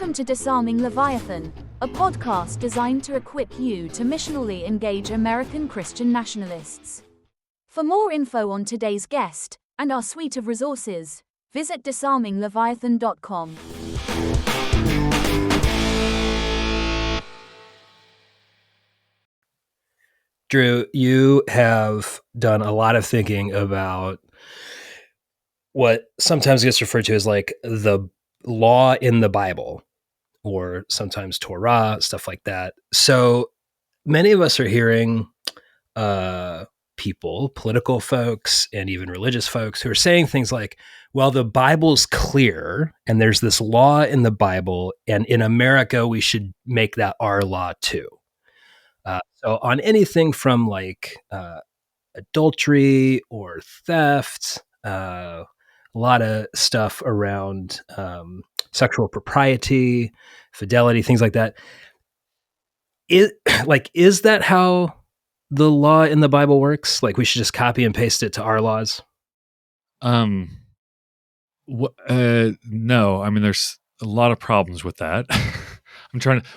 Welcome to Disarming Leviathan, a podcast designed to equip you to missionally engage American Christian nationalists. For more info on today's guest and our suite of resources, visit disarmingleviathan.com. Drew, you have done a lot of thinking about what sometimes gets referred to as like the law in the Bible, or sometimes Torah, stuff like that. So many of us are hearing people, political folks, and even religious folks who are saying things like, well, the Bible's clear and there's this law in the Bible, and in America, we should make that our law too. So on anything from like adultery or theft, a lot of stuff around sexual propriety, fidelity, things like that. Is that how the law in the Bible works? Like we should just copy and paste it to our laws? No. I mean, there's a lot of problems with that.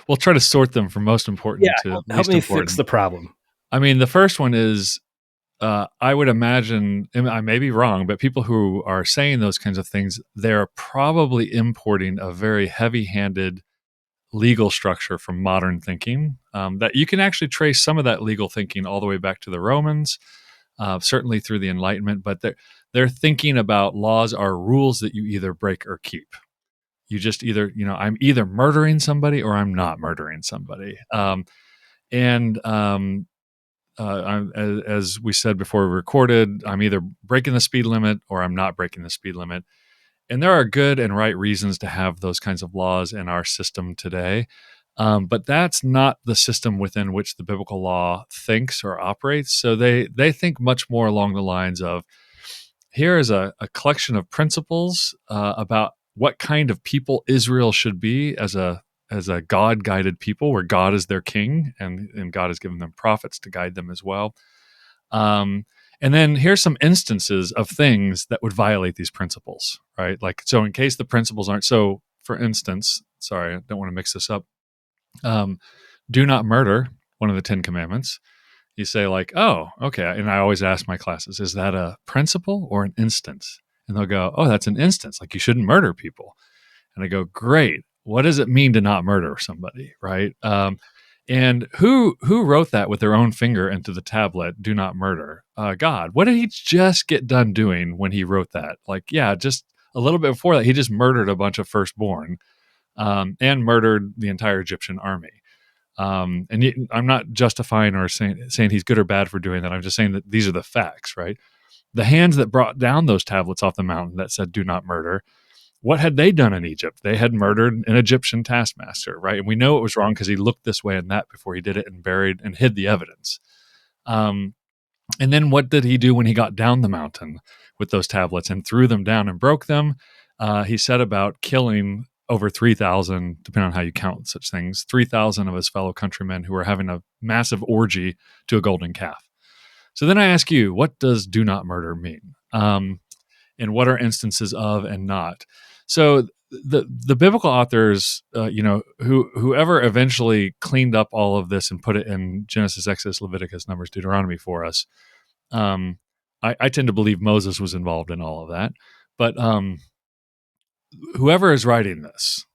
We'll try to sort them from most important to least important. Help me fix the problem. I mean, the first one is, I would imagine, and I may be wrong, but people who are saying those kinds of things, they're probably importing a very heavy-handed legal structure from modern thinking, that you can actually trace some of that legal thinking all the way back to the Romans, certainly through the Enlightenment, but they're thinking about laws are rules that you either break or keep. You just either, I'm either murdering somebody or I'm not murdering somebody. As we said before we recorded, I'm either breaking the speed limit or I'm not breaking the speed limit. And there are good and right reasons to have those kinds of laws in our system today. But that's not the system within which the biblical law thinks or operates. So they think much more along the lines of, here is a collection of principles about what kind of people Israel should be as a God-guided people, where God is their king, and God has given them prophets to guide them as well. And then here's some instances of things that would violate these principles, right? Like, so in case the principles aren't, so for instance, sorry, I don't want to mix this up. Do not murder, one of the 10 commandments. You say like, oh, okay. And I always ask my classes, is that a principle or an instance? And they'll go, oh, that's an instance. Like you shouldn't murder people. And I go, great. What does it mean to not murder somebody, right? And who wrote that with their own finger into the tablet, do not murder? God. What did he just get done doing when he wrote that? Like, yeah, just a little bit before that, he just murdered a bunch of firstborn and murdered the entire Egyptian army. I'm not justifying or saying he's good or bad for doing that. I'm just saying that these are the facts, right? The hands that brought down those tablets off the mountain that said, do not murder, what had they done in Egypt? They had murdered an Egyptian taskmaster, right? And we know it was wrong because he looked this way and that before he did it and buried and hid the evidence. And then what did he do when he got down the mountain with those tablets and threw them down and broke them? He set about killing over 3,000, depending on how you count such things, 3,000 of his fellow countrymen who were having a massive orgy to a golden calf. So then I ask you, what does do not murder mean? And what are instances of and not? So the biblical authors, whoever eventually cleaned up all of this and put it in Genesis, Exodus, Leviticus, Numbers, Deuteronomy for us, I tend to believe Moses was involved in all of that. But whoever is writing this,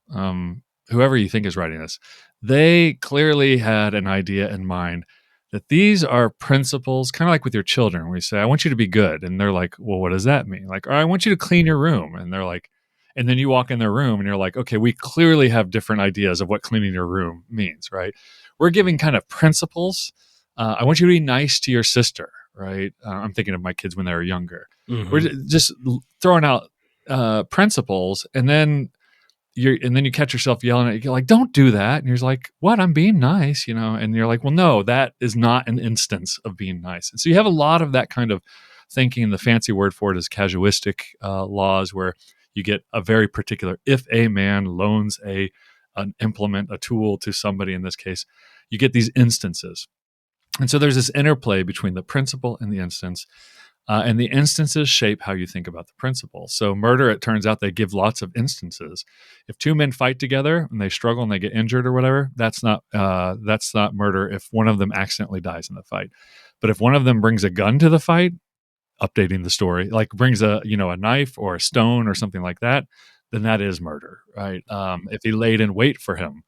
whoever you think is writing this, they clearly had an idea in mind that these are principles, kind of like with your children, where you say, I want you to be good. And they're like, well, what does that mean? Like, I want you to clean your room. And they're like, and then you walk in their room and you're like, okay, we clearly have different ideas of what cleaning your room means, right? We're giving kind of principles. I want you to be nice to your sister, right? I'm thinking of my kids when they were younger. Mm-hmm. We're just throwing out principles, and then you catch yourself yelling at you, like, don't do that. And you're like, what? I'm being nice, and you're like, well, no, that is not an instance of being nice. And so you have a lot of that kind of thinking. The fancy word for it is casuistic laws, where you get a very particular, if a man loans an implement, a tool to somebody, in this case, you get these instances. And so there's this interplay between the principle and the instance. And the instances shape how you think about the principle. So murder, it turns out they give lots of instances. If two men fight together and they struggle and they get injured or whatever, that's not murder if one of them accidentally dies in the fight. But if one of them brings a gun to the fight, updating the story, like brings a knife or a stone or something like that, then that is murder, right? If he laid in wait for him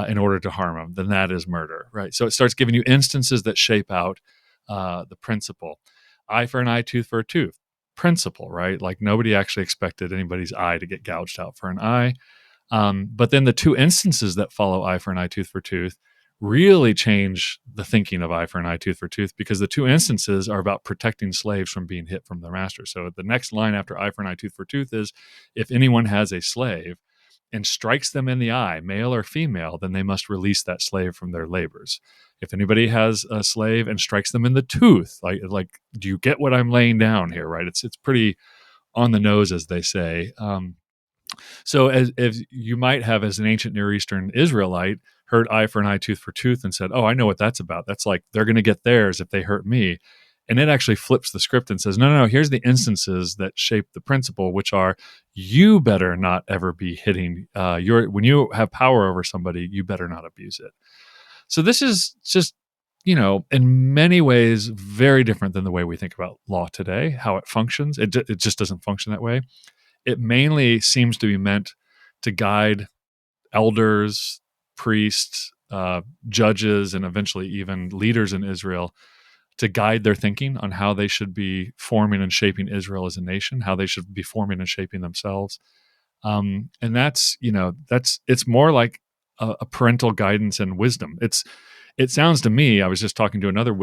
in order to harm him, then that is murder, right? So it starts giving you instances that shape out the principle. Eye for an eye, tooth for a tooth. Principle, right? Like nobody actually expected anybody's eye to get gouged out for an eye. But then the two instances that follow eye for an eye, tooth for tooth really change the thinking of eye for an eye, tooth for tooth, because the two instances are about protecting slaves from being hit from their master. So the next line after eye for an eye, tooth for tooth is, if anyone has a slave and strikes them in the eye, male or female, then they must release that slave from their labors. If anybody has a slave and strikes them in the tooth, like, do you get what I'm laying down here, right? It's pretty on the nose, as they say. So as you might have, as an ancient Near Eastern Israelite, heard eye for an eye, tooth for tooth, and said, oh, I know what that's about. That's like, they're going to get theirs if they hurt me. And it actually flips the script and says, no, here's the instances that shape the principle, which are, you better not ever be hitting when you have power over somebody, you better not abuse it. So this is just, in many ways, very different than the way we think about law today, how it functions. It just doesn't function that way. It mainly seems to be meant to guide elders, priests, judges, and eventually even leaders in Israel, to guide their thinking on how they should be forming and shaping Israel as a nation, how they should be forming and shaping themselves. And it's more like a parental guidance and wisdom. It sounds to me, I was just talking to another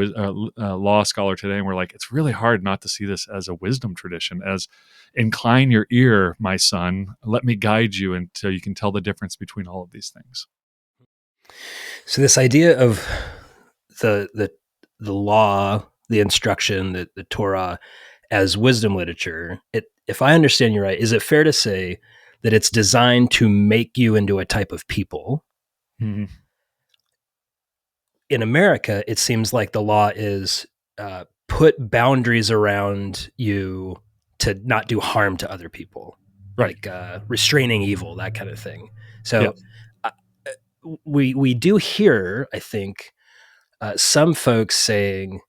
law scholar today, and we're like, it's really hard not to see this as a wisdom tradition, as incline your ear, my son, let me guide you until you can tell the difference between all of these things. So this idea of the law, the instruction, the Torah as wisdom literature, if I understand you right, is it fair to say that it's designed to make you into a type of people? Mm-hmm. In America, it seems like the law is put boundaries around you to not do harm to other people, right? Like restraining evil, that kind of thing. So we do hear, I think, some folks saying,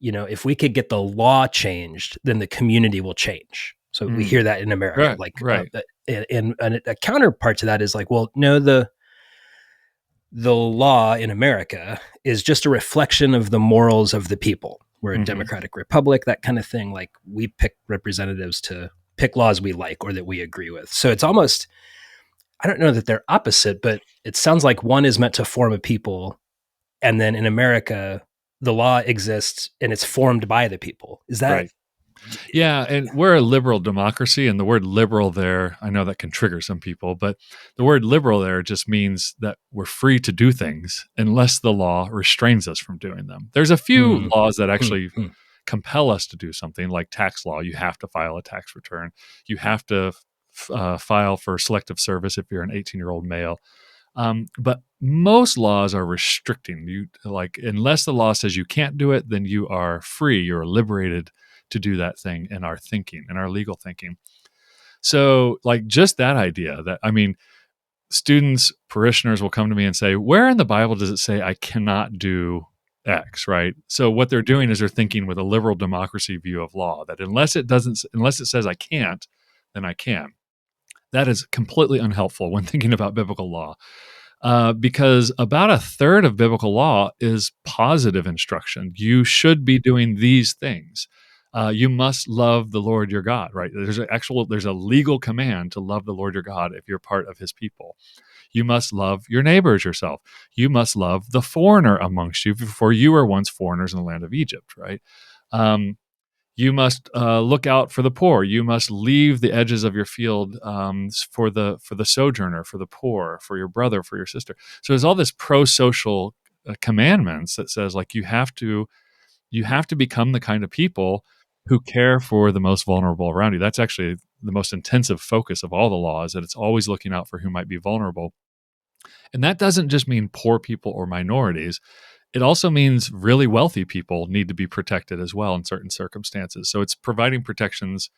if we could get the law changed, then the community will change. So we hear that in America, right. And a counterpart to that is like, well, no, the law in America is just a reflection of the morals of the people. We're a democratic republic, that kind of thing. Like, we pick representatives to pick laws we like or that we agree with. So it's almost, I don't know that they're opposite, but it sounds like one is meant to form a people. And then in America, the law exists and it's formed by the people. Is that right? Yeah, and we're a liberal democracy, and the word liberal there, I know that can trigger some people, but the word liberal there just means that we're free to do things unless the law restrains us from doing them. There's a few laws that actually compel us to do something, like tax law. You have to file a tax return. You have to file for selective service if you're an 18-year-old male. But most laws are restricting you. Like, unless the law says you can't do it, then you are free. You're liberated to do that thing in our thinking, in our legal thinking. So, like, just that idea that, students, parishioners will come to me and say, where in the Bible does it say I cannot do X, right? So what they're doing is they're thinking with a liberal democracy view of law, that unless it says I can't, then I can. That is completely unhelpful when thinking about biblical law. Because about a third of biblical law is positive instruction. You should be doing these things. You must love the Lord your God, right? There's a legal command to love the Lord your God if you're part of his people. You must love your neighbor as yourself. You must love the foreigner amongst you, for you were once foreigners in the land of Egypt, right? You must look out for the poor. You must leave the edges of your field for the sojourner, for the poor, for your brother, for your sister. So there's all this pro-social commandments that says, like, you have to become the kind of people who care for the most vulnerable around you. That's actually the most intensive focus of all the laws, that it's always looking out for who might be vulnerable. And that doesn't just mean poor people or minorities. it also means really wealthy people need to be protected as well in certain circumstances. So it's providing protections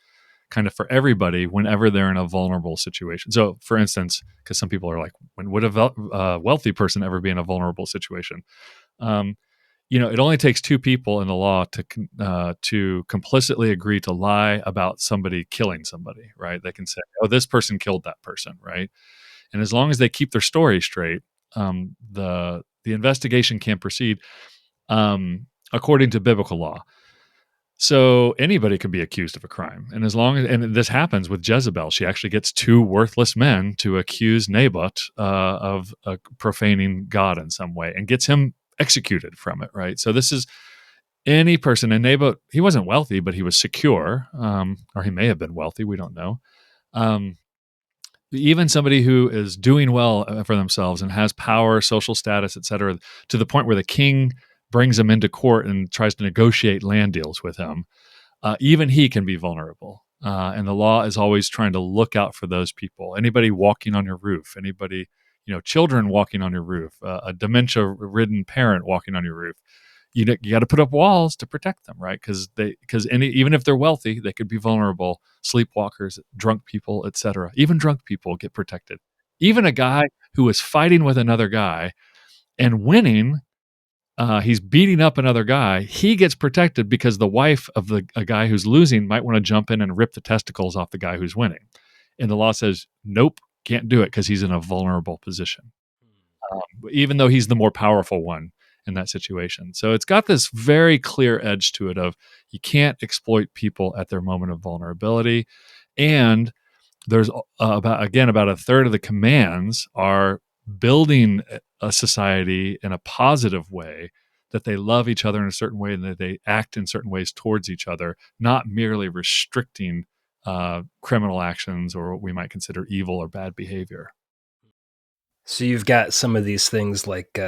kind of for everybody whenever they're in a vulnerable situation. So, for instance, because some people are like, when would a wealthy person ever be in a vulnerable situation? Um, it only takes two people in the law to complicitly agree to lie about somebody killing somebody, right? They can say, "Oh, this person killed that person," right? And as long as they keep their story straight, the investigation can proceed according to biblical law. So anybody can be accused of a crime, and as long as and this happens with Jezebel, she actually gets two worthless men to accuse Naboth of profaning God in some way, and gets him executed from it. Right. So this is any person, and Naboth, he wasn't wealthy, but he was secure, or he may have been wealthy. We don't know. Even somebody who is doing well for themselves and has power, social status, etc., to the point where the king brings him into court and tries to negotiate land deals with him, even he can be vulnerable. And the law is always trying to look out for those people. Anybody walking on your roof, anybody, children walking on your roof, a dementia-ridden parent walking on your roof. You got to put up walls to protect them, right? Because even if they're wealthy, they could be vulnerable. Sleepwalkers, drunk people, etc. Even drunk people get protected. Even a guy who is fighting with another guy and winning, he's beating up another guy. He gets protected because the wife of a guy who's losing might want to jump in and rip the testicles off the guy who's winning. And the law says, nope, can't do it because he's in a vulnerable position, even though he's the more powerful one in that situation. So it's got this very clear edge to it of you can't exploit people at their moment of vulnerability. And there's about a third of the commands are building a society in a positive way, that they love each other in a certain way and that they act in certain ways towards each other, not merely restricting criminal actions or what we might consider evil or bad behavior. So you've got some of these things like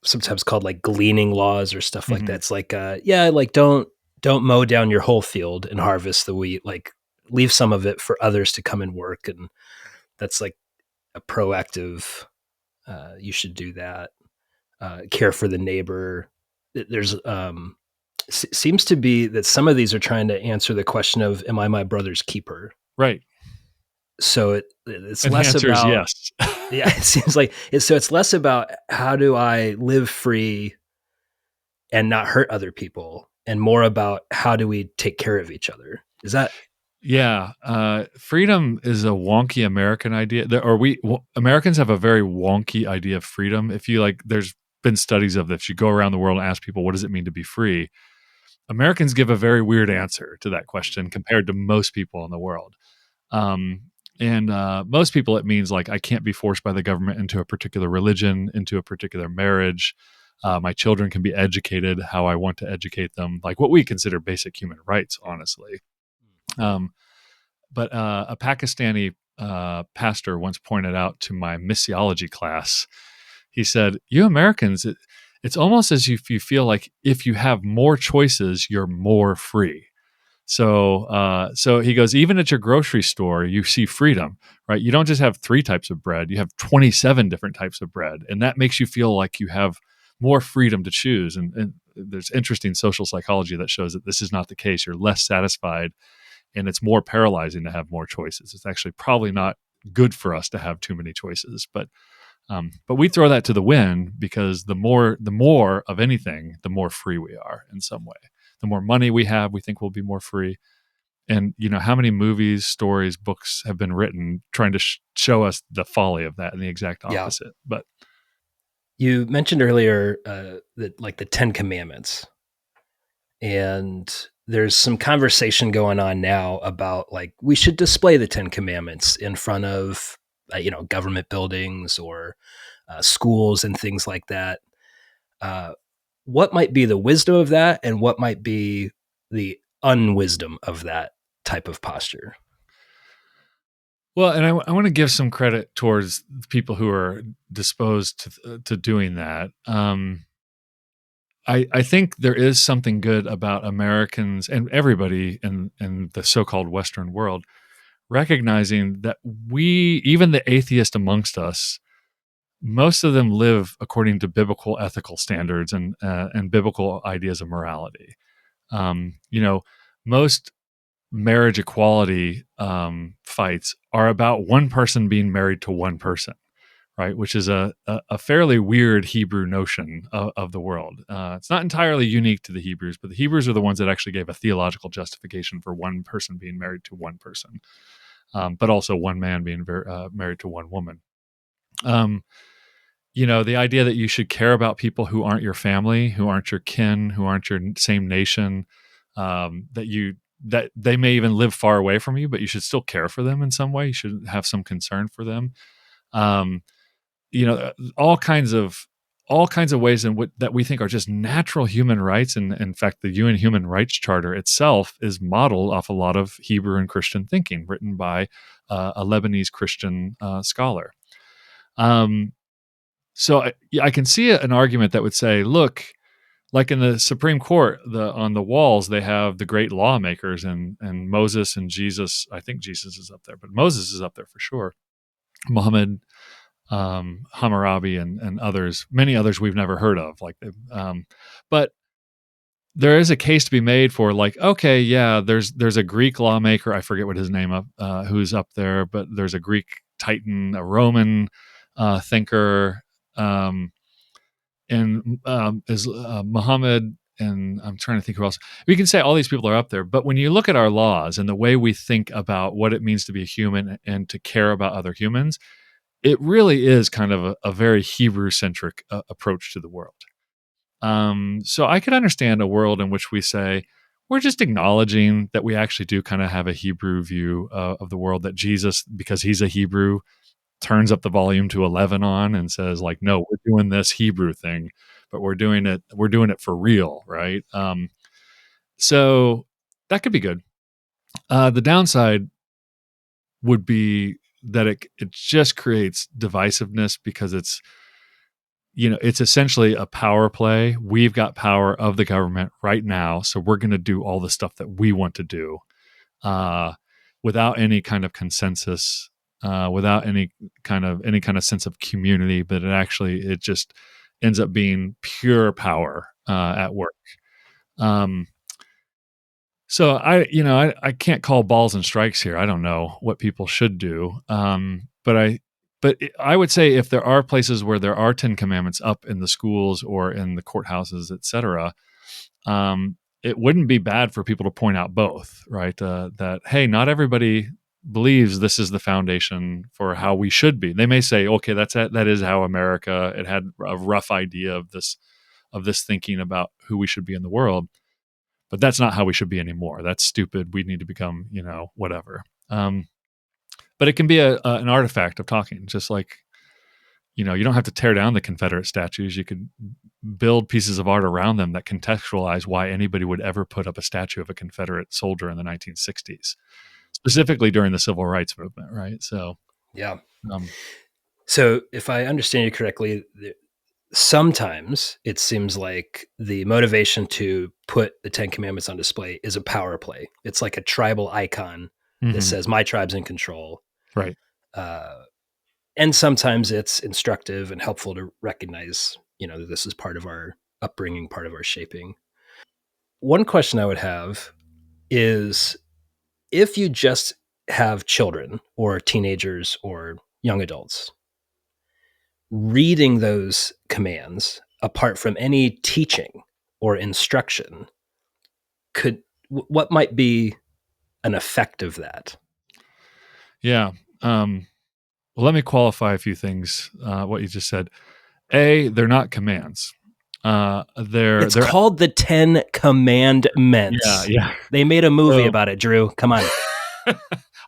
sometimes called like gleaning laws or stuff like that. It's like, like don't mow down your whole field and harvest the wheat. Like leave some of it for others to come and work. And that's like a proactive, you should do that. Care for the neighbor. There's seems to be that some of these are trying to answer the question of, am I my brother's keeper? Right. So it's and less the answer about, is yes. Yeah, it seems like it's less about how do I live free and not hurt other people, and more about how do we take care of each other. Is that? Yeah. Freedom is a wonky American idea, Americans have a very wonky idea of freedom. If you there's been studies of this. You go around the world and ask people, what does it mean to be free? Americans give a very weird answer to that question compared to most people in the world. And most people, it means I can't be forced by the government into a particular religion, into a particular marriage. My children can be educated how I want to educate them, like what we consider basic human rights, honestly. But a Pakistani pastor once pointed out to my missiology class, he said, you Americans, it's almost as if you feel like if you have more choices, you're more free. So he goes, even at your grocery store, you see freedom, right? You don't just have 3 types of bread, you have 27 different types of bread. And that makes you feel like you have more freedom to choose. And there's interesting social psychology that shows that this is not the case. You're less satisfied and it's more paralyzing to have more choices. It's actually probably not good for us to have too many choices, but we throw that to the wind because the more of anything, the more free we are in some way. The more money we have, we think we'll be more free. And how many movies, stories, books have been written trying to show us the folly of that and the exact opposite. Yeah. But you mentioned earlier that the 10 Commandments, and there's some conversation going on now about we should display the 10 Commandments in front of government buildings or schools and things like that. What might be the wisdom of that, and what might be the unwisdom of that type of posture? Well, and I want to give some credit towards people who are disposed to doing that. I think there is something good about Americans and everybody in the so-called Western world recognizing that even the atheist amongst us, most of them live according to biblical ethical standards and biblical ideas of morality. Most marriage equality fights are about one person being married to one person, right? Which is a fairly weird Hebrew notion of the world. It's not entirely unique to the Hebrews, but the Hebrews are the ones that actually gave a theological justification for one person being married to one person, but also one man being married to one woman. The idea that you should care about people who aren't your family, who aren't your kin, who aren't your same nation, that they may even live far away from you, but you should still care for them in some way. You should have some concern for them. All kinds of ways that we think are just natural human rights. And in fact, the UN Human Rights Charter itself is modeled off a lot of Hebrew and Christian thinking written by a Lebanese Christian scholar. So I can see an argument that would say, look, like in the Supreme Court, on the walls, they have the great lawmakers and Moses and Jesus. I think Jesus is up there, but Moses is up there for sure. Muhammad, Hammurabi, and others, many others we've never heard of. But there is a case to be made for, like, okay, yeah, there's a Greek lawmaker, I forget what his name who's up there, but there's a Greek titan, a Roman thinker, is Muhammad, and I'm trying to think who else. We can say all these people are up there, but when you look at our laws and the way we think about what it means to be a human and to care about other humans, it really is kind of a very Hebrew-centric approach to the world. So I could understand a world in which we say, we're just acknowledging that we actually do kind of have a Hebrew view of the world, that Jesus, because he's a Hebrew, turns up the volume to 11 on and says, like, no, we're doing this Hebrew thing, but we're doing it for real, right? So that could be good. The downside would be that it just creates divisiveness, because it's essentially a power play. We've got power of the government right now, so we're going to do all the stuff that we want to do without any kind of consensus, without any kind of sense of community. But it just ends up being pure power at work. So I can't call balls and strikes here. I don't know what people should do. But I would say, if there are places where there are 10 commandments up in the schools or in the courthouses, etc., it wouldn't be bad for people to point out both, right? That, hey, not everybody believes this is the foundation for how we should be. They may say, okay, that is how America, it had a rough idea of this thinking about who we should be in the world, but that's not how we should be anymore. That's stupid. We need to become, whatever. But it can be an artifact of talking, just like, you don't have to tear down the Confederate statues. You could build pieces of art around them that contextualize why anybody would ever put up a statue of a Confederate soldier in the 1960s, specifically during the Civil Rights Movement, right? So, yeah. So if I understand you correctly, sometimes it seems like the motivation to put the 10 Commandments on display is a power play. It's like a tribal icon that says, my tribe's in control. Right. And sometimes it's instructive and helpful to recognize, that this is part of our upbringing, part of our shaping. One question I would have is, if you just have children or teenagers or young adults reading those commands apart from any teaching or instruction, what might be an effect of that? Yeah. Well, let me qualify a few things. What you just said. They're not commands. It's called the 10 Commandments. Yeah. They made a movie about it, Drew. Come on.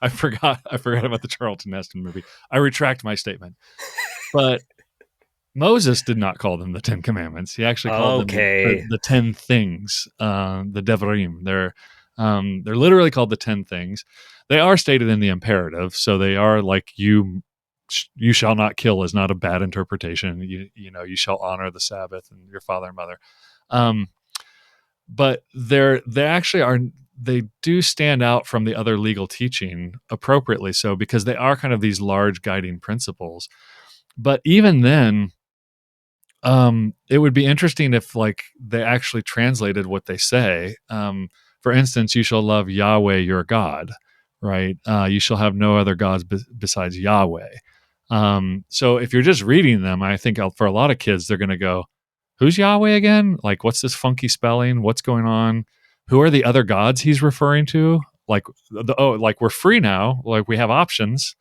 I forgot about the Charlton Heston movie. I retract my statement. But Moses did not call them the 10 Commandments. He actually called them the 10 things, the Devarim. They're literally called the 10 things. They are stated in the imperative, so they are like, you shall not kill is not a bad interpretation. You shall honor the Sabbath and your father and mother. But they actually are. They do stand out from the other legal teaching appropriately so, because they are kind of these large guiding principles. But even then, it would be interesting if like they actually translated what they say. For instance, you shall love Yahweh your God, right? You shall have no other gods besides Yahweh. So if you're just reading them, I think for a lot of kids, they're going to go, who's Yahweh again? Like, what's this funky spelling? What's going on? Who are the other gods he's referring to? Like, like we're free now. Like we have options.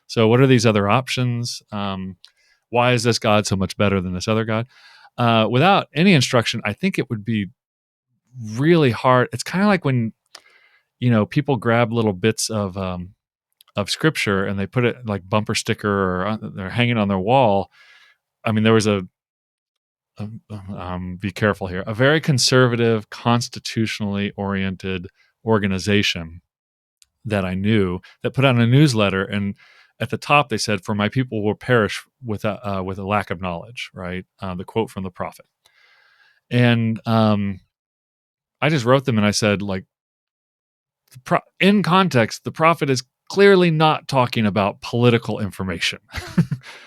So what are these other options? Why is this God so much better than this other God? Without any instruction, I think it would be really hard. It's kind of like when, people grab little bits of scripture and they put it like bumper sticker or they're hanging on their wall. I mean, there was be careful here, a very conservative, constitutionally oriented organization that I knew that put out a newsletter, and at the top they said, "For my people will perish with a lack of knowledge." Right, the quote from the prophet, and I just wrote them and I said, like, in context, the prophet is clearly not talking about political information.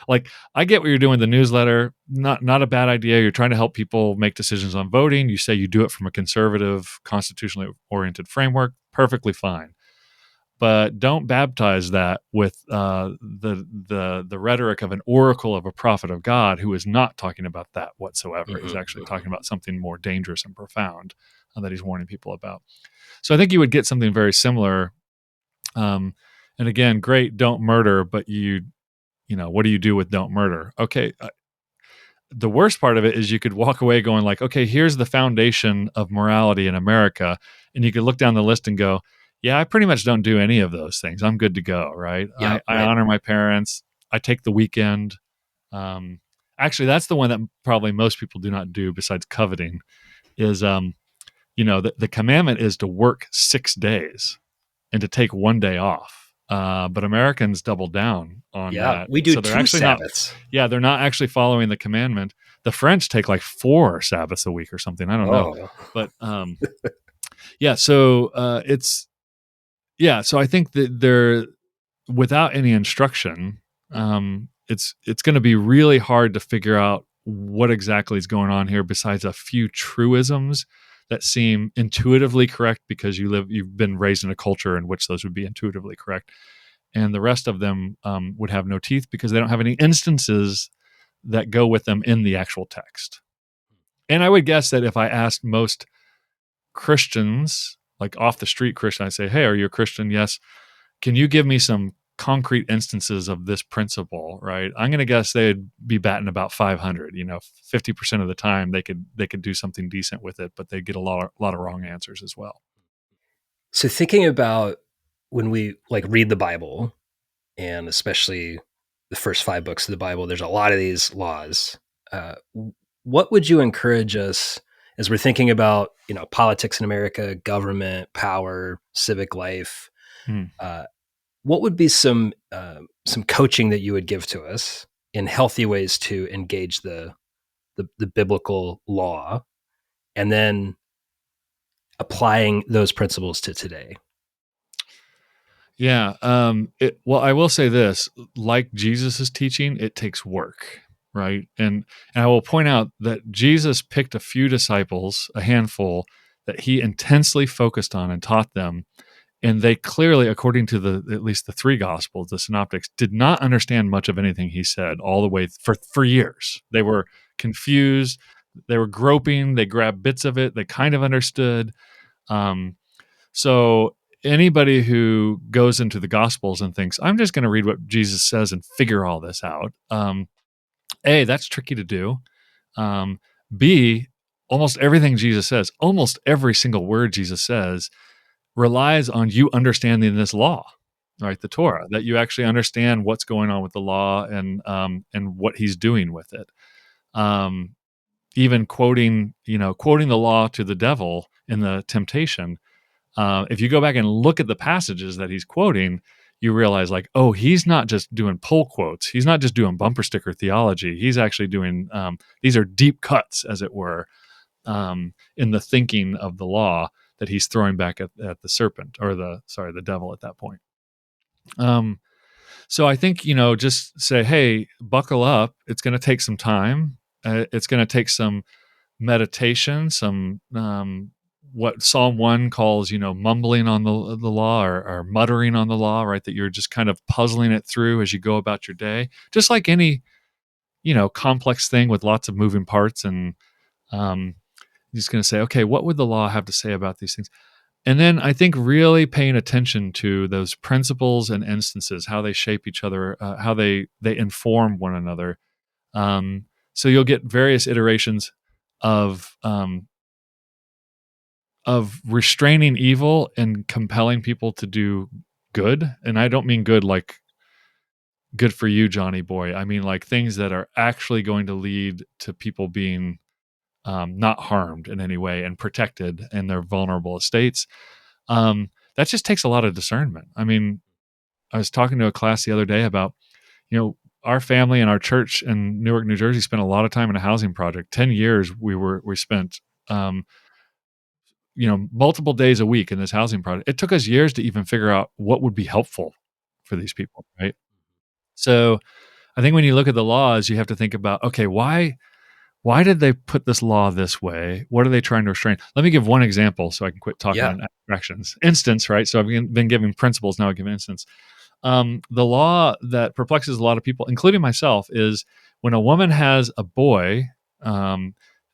Like, I get what you're doing with the newsletter, not a bad idea. You're trying to help people make decisions on voting. You say you do it from a conservative, constitutionally oriented framework, perfectly fine. But don't baptize that with the rhetoric of an oracle of a prophet of God who is not talking about that whatsoever. He's actually talking about something more dangerous and profound that he's warning people about. So I think you would get something very similar. And again, great, don't murder, but what do you do with don't murder? Okay, the worst part of it is you could walk away going like, okay, here's the foundation of morality in America, and you could look down the list and go, yeah, I pretty much don't do any of those things. I'm good to go, right? Yeah, I right. honor my parents. I take the weekend. Actually, that's the one that probably most people do not do besides coveting is, the commandment is to work 6 days and to take one day off. But Americans double down on Yeah, that. we do So they're 2 actually not, Sabbaths. they're not actually following the commandment. The French take like 4 Sabbaths a week or something. I don't know. Oh, But yeah, so so I think that they're without any instruction, it's going to be really hard to figure out what exactly is going on here besides a few truisms that seem intuitively correct because you've been raised in a culture in which those would be intuitively correct, and the rest of them would have no teeth because they don't have any instances that go with them in the actual text. And I would guess that if I asked most Christians, like off the street Christian, I say, "Hey, are you a Christian?" "Yes." "Can you give me some concrete instances of this principle?" Right? I'm going to guess they'd be batting about 500. 50% of the time they could do something decent with it, but they get a lot of wrong answers as well. So thinking about when we like read the Bible, and especially the first 5 books of the Bible, there's a lot of these laws. What would you encourage us as we're thinking about, politics in America, government, power, civic life? Hmm. What would be some coaching that you would give to us in healthy ways to engage the biblical law, and then applying those principles to today? Yeah. Well, I will say this: like Jesus's teaching, it takes work, right? And I will point out that Jesus picked a few disciples, a handful, that he intensely focused on and taught them, and they clearly, according to at least the 3 gospels, the synoptics, did not understand much of anything he said all the way for years. They were confused, they were groping, they grabbed bits of it, they kind of understood. So anybody who goes into the gospels and thinks, I'm just going to read what Jesus says and figure all this out, A, that's tricky to do. B, almost everything Jesus says, almost every single word Jesus says, relies on you understanding this law, right? The Torah, that you actually understand what's going on with the law and what he's doing with it. Even quoting the law to the devil in the temptation. If you go back and look at the passages that he's quoting, you realize like, oh, he's not just doing pull quotes. He's not just doing bumper sticker theology. He's actually doing, these are deep cuts, as it were, in the thinking of the law that he's throwing back at the serpent or the devil at that point. So I think, just say, hey, buckle up. It's going to take some time. It's going to take some meditation, some what Psalm 1 calls, mumbling on the law, or muttering on the law, right? That you're just kind of puzzling it through as you go about your day, just like any, complex thing with lots of moving parts. And um, you're just going to say, okay, what would the law have to say about these things? And then I think really paying attention to those principles and instances, how they shape each other, how they inform one another. So you'll get various iterations of restraining evil and compelling people to do good. And I don't mean good like good for you, Johnny boy. I mean like things that are actually going to lead to people being not harmed in any way and protected in their vulnerable estates. That just takes a lot of discernment. I mean, I was talking to a class the other day about, our family and our church in Newark, New Jersey spent a lot of time in a housing project. 10 years we spent, multiple days a week in this housing project. It took us years to even figure out what would be helpful for these people, right? So I think when you look at the laws, you have to think about, okay, why did they put this law this way? What are they trying to restrain? Let me give one example so I can quit talking in abstractions. Instance, right? So I've been giving principles, now I give an instance. The law that perplexes a lot of people, including myself, is when a woman has a boy,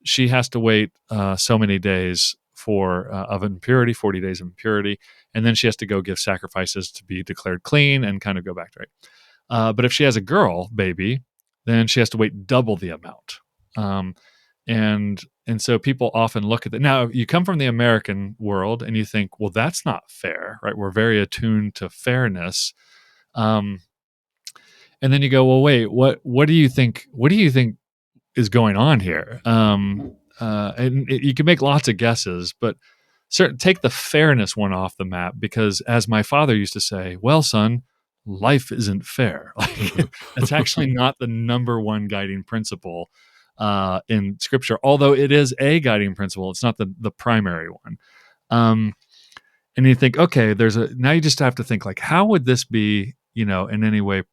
she has to wait so many days of impurity, 40 days of impurity, and then she has to go give sacrifices to be declared clean and kind of go back to right. But if she has a girl baby, then she has to wait double the amount. And so people often look at that. Now, you come from the American world and you think, well, that's not fair, right? We're very attuned to fairness. And then you go, well, wait, what do you think? What do you think is going on here? You can make lots of guesses, but take the fairness one off the map, because as my father used to say, well, son, life isn't fair. That's actually not the number one guiding principle in Scripture, although it is a guiding principle. It's not the primary one. And you think, okay, now you just have to think like, how would this be, in any way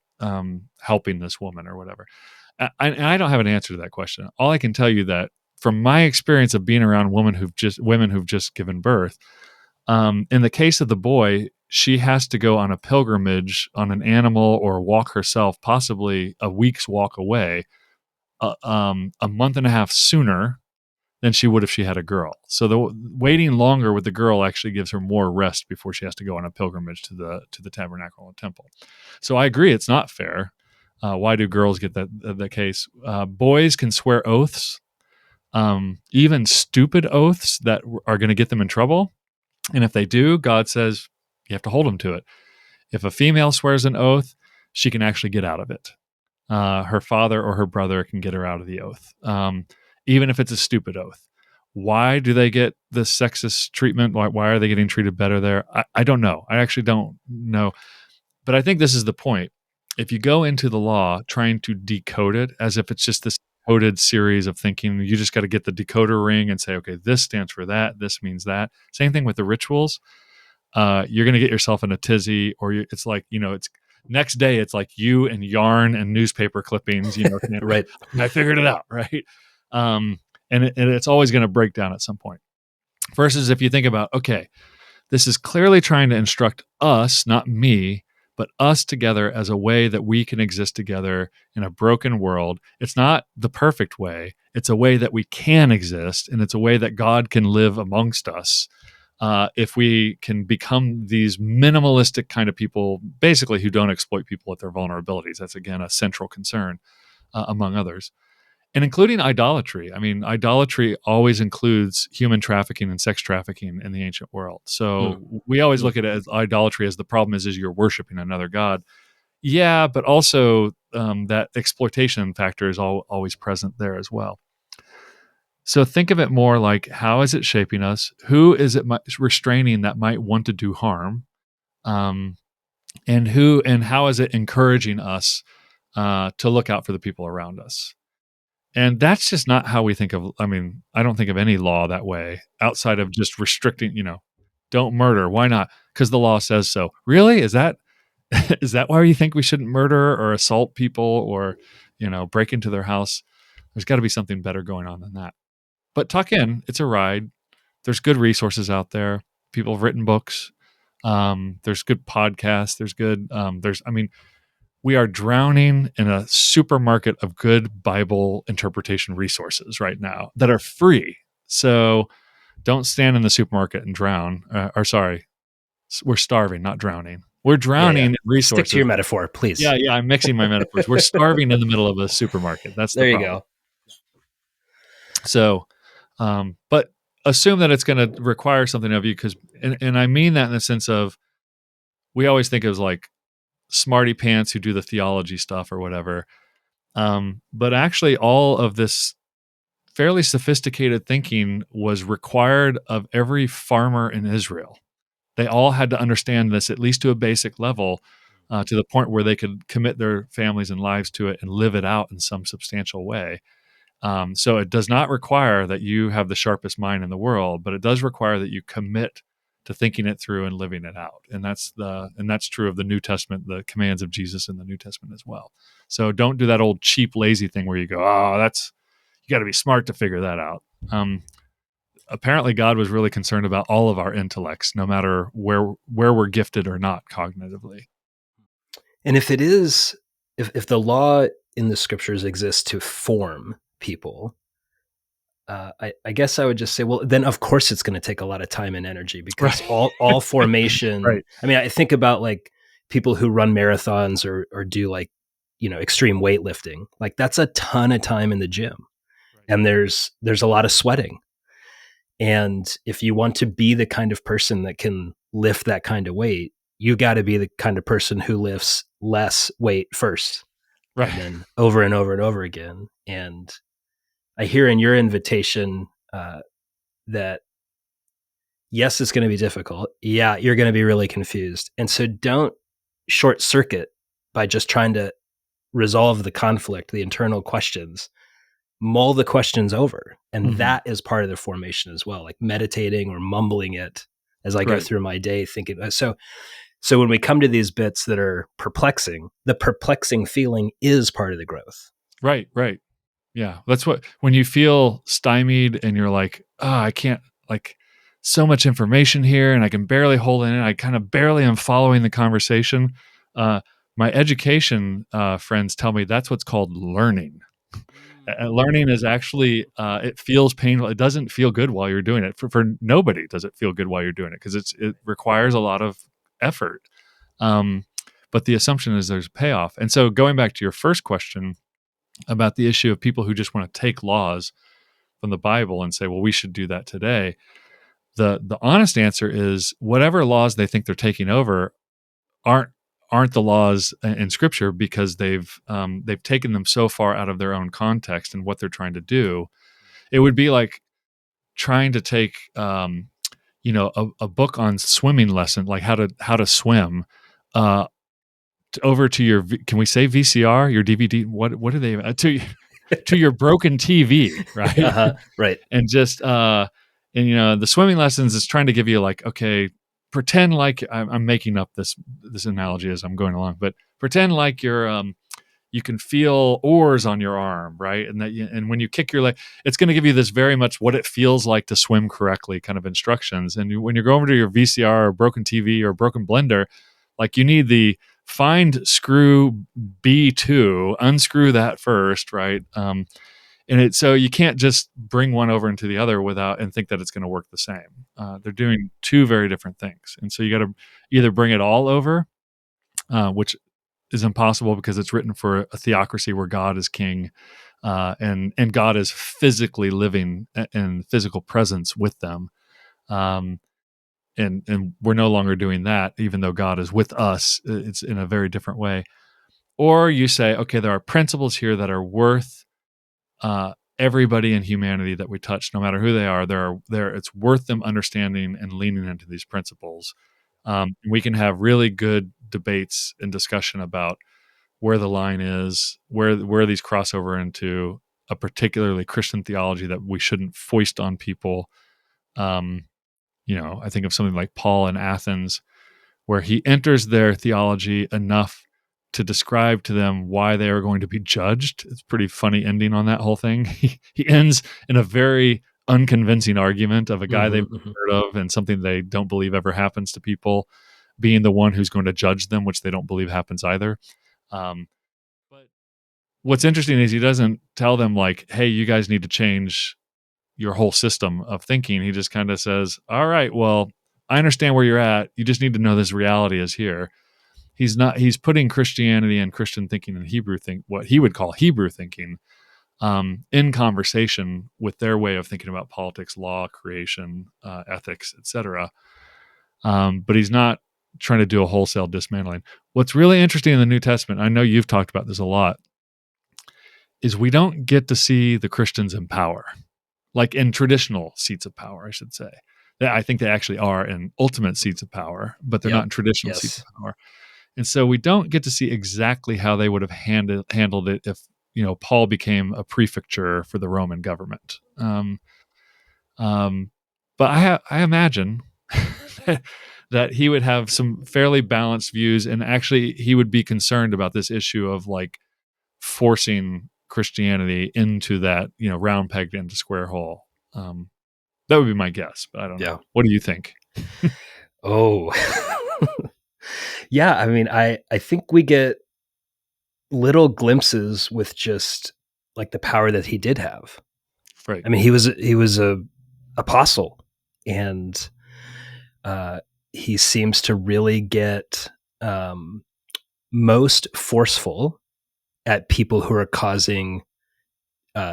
helping this woman or whatever? I don't have an answer to that question. All I can tell you that from my experience of being around women who've just given birth, in the case of the boy, she has to go on a pilgrimage on an animal or walk herself, possibly a week's walk away, a month and a half sooner than she would if she had a girl. So the waiting longer with the girl actually gives her more rest before she has to go on a pilgrimage to the tabernacle and temple. So I agree, it's not fair. Why do girls get that case? Boys can swear oaths, even stupid oaths that are going to get them in trouble. And if they do, God says you have to hold them to it. If a female swears an oath, she can actually get out of it. Her father or her brother can get her out of the oath, even if it's a stupid oath. Why do they get this sexist treatment? Why are they getting treated better there? I don't know. I actually don't know. But I think this is the point. If you go into the law trying to decode it as if it's just this coded series of thinking, you just got to get the decoder ring and say, okay, this stands for that. This means that. Same thing with the rituals. You're going to get yourself in a tizzy, or it's like, it's next day, it's like you and yarn and newspaper clippings, Right. I figured it out. Right. And it's always going to break down at some point. Versus if you think about, okay, this is clearly trying to instruct us, not me, but us together as a way that we can exist together in a broken world. It's not the perfect way. It's a way that we can exist, and it's a way that God can live amongst us. If we can become these minimalistic kind of people, basically who don't exploit people at their vulnerabilities. That's, again, a central concern among others. And including idolatry. I mean, idolatry always includes human trafficking and sex trafficking in the ancient world. So we always look at it as idolatry as the problem is you're worshiping another god. Yeah, but also that exploitation factor is always present there as well. So think of it more like, how is it shaping us? Who is it restraining that might want to do harm? And how is it encouraging us to look out for the people around us? And that's just not how we think of, I don't think of any law that way outside of just restricting, don't murder. Why not? Because the law says so. Really? Is that Is that why you think we shouldn't murder or assault people or, break into their house? There's got to be something better going on than that. But tuck in, it's a ride. There's good resources out there. People have written books. There's good podcasts. We are drowning in a supermarket of good Bible interpretation resources right now that are free. So don't stand in the supermarket and drown. We're starving, not drowning. We're drowning in resources. Stick to your metaphor, please. Yeah, I'm mixing my metaphors. We're starving in the middle of a supermarket. That's the problem. There you go. So, but assume that it's going to require something of you and I mean that in the sense of we always think of like smarty pants who do the theology stuff or whatever. But actually all of this fairly sophisticated thinking was required of every farmer in Israel. They all had to understand this at least to a basic level, to the point where they could commit their families and lives to it and live it out in some substantial way. So it does not require that you have the sharpest mind in the world, but it does require that you commit to thinking it through and living it out. And that's true of the New Testament, the commands of Jesus in the New Testament as well. So don't do that old cheap, lazy thing where you go, you got to be smart to figure that out. Apparently God was really concerned about all of our intellects, no matter where we're gifted or not cognitively. And if the law in the scriptures exists to form people, I guess I would just say, well, then of course it's going to take a lot of time and energy, because all formation. Right. I mean, I think about like people who run marathons or do like, extreme weightlifting. Like that's a ton of time in the gym, and there's a lot of sweating. And if you want to be the kind of person that can lift that kind of weight, you got to be the kind of person who lifts less weight first, right, and then over and over and over again. And I hear in your invitation that yes, it's going to be difficult. Yeah, you're going to be really confused. And so don't short circuit by just trying to resolve the conflict, the internal questions. Mull the questions over. And that is part of the formation as well, like meditating or mumbling it as I go through my day, thinking. So when we come to these bits that are perplexing, the perplexing feeling is part of the growth. Right. Yeah. That's when you feel stymied and you're like, I can't, like, so much information here and I can barely hold it in. I kind of barely am following the conversation. My education friends tell me that's what's called learning. Learning is actually, it feels painful. It doesn't feel good while you're doing it. For nobody does it feel good while you're doing it, because it requires a lot of effort. But the assumption is there's a payoff. And so going back to your first question about the issue of people who just want to take laws from the Bible and say, well, we should do that today. The honest answer is whatever laws they think they're taking over aren't the laws in Scripture, because they've taken them so far out of their own context and what they're trying to do. It would be like trying to take a book on swimming lesson, like how to swim, over to your, can we say VCR, your DVD? What do they to your broken TV, right? Right. And just the swimming lessons is trying to give you like, okay, pretend like I'm making up this analogy as I'm going along, but pretend like you're you can feel oars on your arm, right? And when you kick your leg, it's going to give you this very much what it feels like to swim correctly kind of instructions. And when you go over to your VCR or broken TV or broken blender, like you need the find screw B2, unscrew that first, right? So you can't just bring one over into the other and think that it's going to work the same. They're doing two very different things. And so you got to either bring it all over, which is impossible because it's written for a theocracy where God is king, and God is physically living in physical presence with them. And we're no longer doing that, even though God is with us. It's in a very different way. Or you say, okay, there are principles here that are worth everybody in humanity that we touch, no matter who they are. It's worth them understanding and leaning into these principles. We can have really good debates and discussion about where the line is, where these cross over into a particularly Christian theology that we shouldn't foist on people. I think of something like Paul in Athens, where he enters their theology enough to describe to them why they are going to be judged. It's a pretty funny ending on that whole thing. He ends in a very unconvincing argument of a guy they've heard of and something they don't believe ever happens to people being the one who's going to judge them, which they don't believe happens either. But what's interesting is he doesn't tell them like, hey, you guys need to change your whole system of thinking. He just kind of says, all right, well, I understand where you're at. You just need to know this reality is here. He's putting Christianity and Christian thinking and what he would call Hebrew thinking, in conversation with their way of thinking about politics, law, creation, ethics, etc. But he's not trying to do a wholesale dismantling. What's really interesting in the New Testament, I know you've talked about this a lot, is we don't get to see the Christians in power, like in traditional seats of power, I should say. I think they actually are in ultimate seats of power, but they're not in traditional seats of power. And so we don't get to see exactly how they would have handled it if, Paul became a prefecture for the Roman government. But I imagine that he would have some fairly balanced views, and actually he would be concerned about this issue of like forcing Christianity into that, round pegged into square hole. That would be my guess, but I don't know. What do you think? Oh, yeah. I mean, I think we get little glimpses with just like the power that he did have. Right. I mean, he was a apostle, and he seems to really get most forceful at people who are causing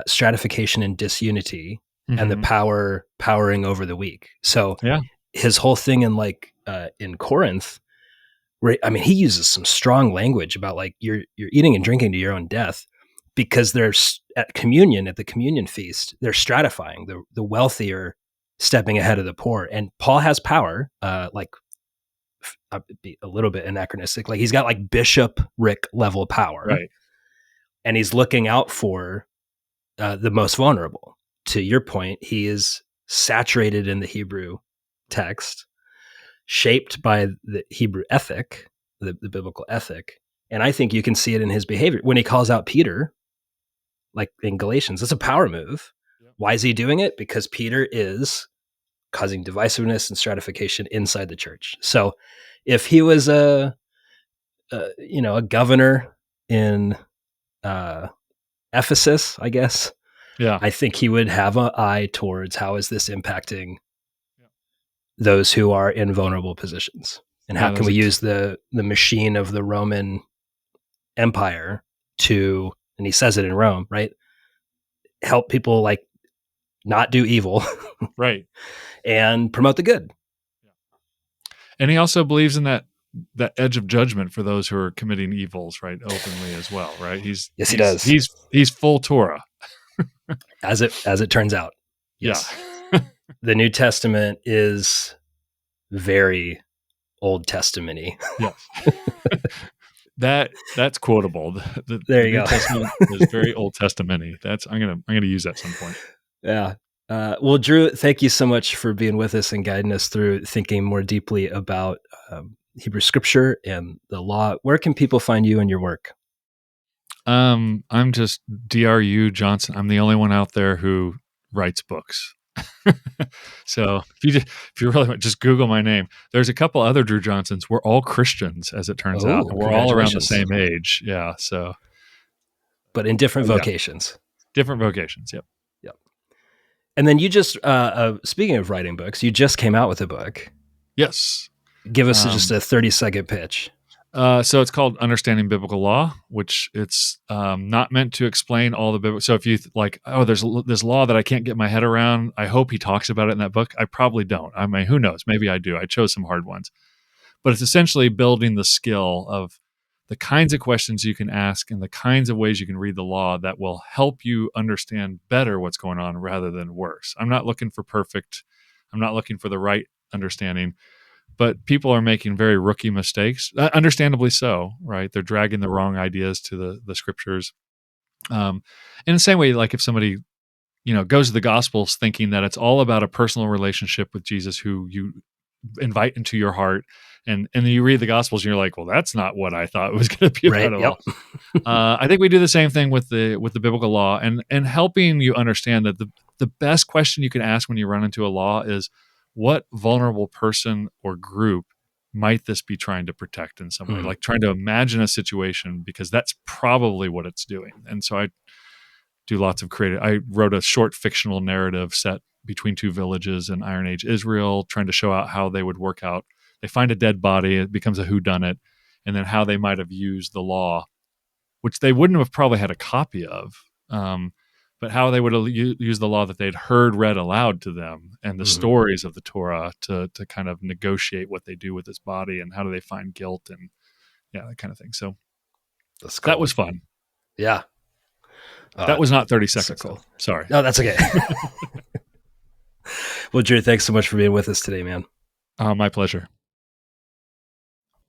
stratification and disunity, and the powering over the weak. So his whole thing in Corinth, where, I mean, he uses some strong language about like you're eating and drinking to your own death, because there's at the communion feast, they're stratifying the wealthier stepping ahead of the poor. And Paul has power, be a little bit anachronistic. Like he's got like bishopric level power, right? And he's looking out for the most vulnerable. To your point, he is saturated in the Hebrew text, shaped by the Hebrew ethic, the biblical ethic. And I think you can see it in his behavior. When he calls out Peter, like in Galatians, it's a power move. Yep. Why is he doing it? Because Peter is causing divisiveness and stratification inside the church. So if he was a governor in Ephesus, I guess, I think he would have an eye towards how is this impacting those who are in vulnerable positions, and how can we use the machine of the Roman Empire to, and he says it in Rome, right, help people like not do evil, right, and promote the good. And he also believes in that edge of judgment for those who are committing evils, right, openly as well, right? He does. He's full Torah, as it turns out. Yes. Yeah. The New Testament is very Old Testament-y. Yeah. That's quotable. There you New go. Testament is very Old Testament-y. I'm gonna use that at some point. Yeah. Well, Drew, thank you so much for being with us and guiding us through thinking more deeply about Hebrew Scripture and the law. Where can people find you and your work? I'm just DRU Johnson. I'm the only one out there who writes books. So if you really want, just Google my name. There's a couple other Drew Johnsons. We're all Christians, as it turns out. And we're all around the same age. Yeah. So, but in different vocations. Different vocations. Yep. Yep. And then you just, speaking of writing books, you just came out with a book. Yes. Give us just a 30-second pitch. So it's called Understanding Biblical Law, which it's not meant to explain all the biblical. So if you there's this law that I can't get my head around, I hope he talks about it in that book. I probably don't. I mean, who knows? Maybe I do. I chose some hard ones. But it's essentially building the skill of the kinds of questions you can ask and the kinds of ways you can read the law that will help you understand better what's going on rather than worse. I'm not looking for perfect. I'm not looking for the right understanding. But people are making very rookie mistakes, understandably so, right? They're dragging the wrong ideas to the scriptures. In the same way, like if somebody, goes to the Gospels thinking that it's all about a personal relationship with Jesus who you invite into your heart. And then you read the Gospels and you're like, well, that's not what I thought it was going to be about at all. I think we do the same thing with the biblical law, and helping you understand that the best question you can ask when you run into a law is, what vulnerable person or group might this be trying to protect in some way? Like trying to imagine a situation, because that's probably what it's doing. And so I do lots of creative. I wrote a short fictional narrative set between two villages in Iron Age Israel, trying to show out how they would work out. They find a dead body, it becomes a whodunit, and then how they might have used the law, which they wouldn't have probably had a copy of, but how they would have used the law that they'd heard read aloud to them, and the stories of the Torah to kind of negotiate what they do with this body, and how do they find guilt, and that kind of thing. So that was fun. Yeah. That was not 30 seconds. So cool. Sorry. No, that's okay. Well, Drew, thanks so much for being with us today, man. My pleasure.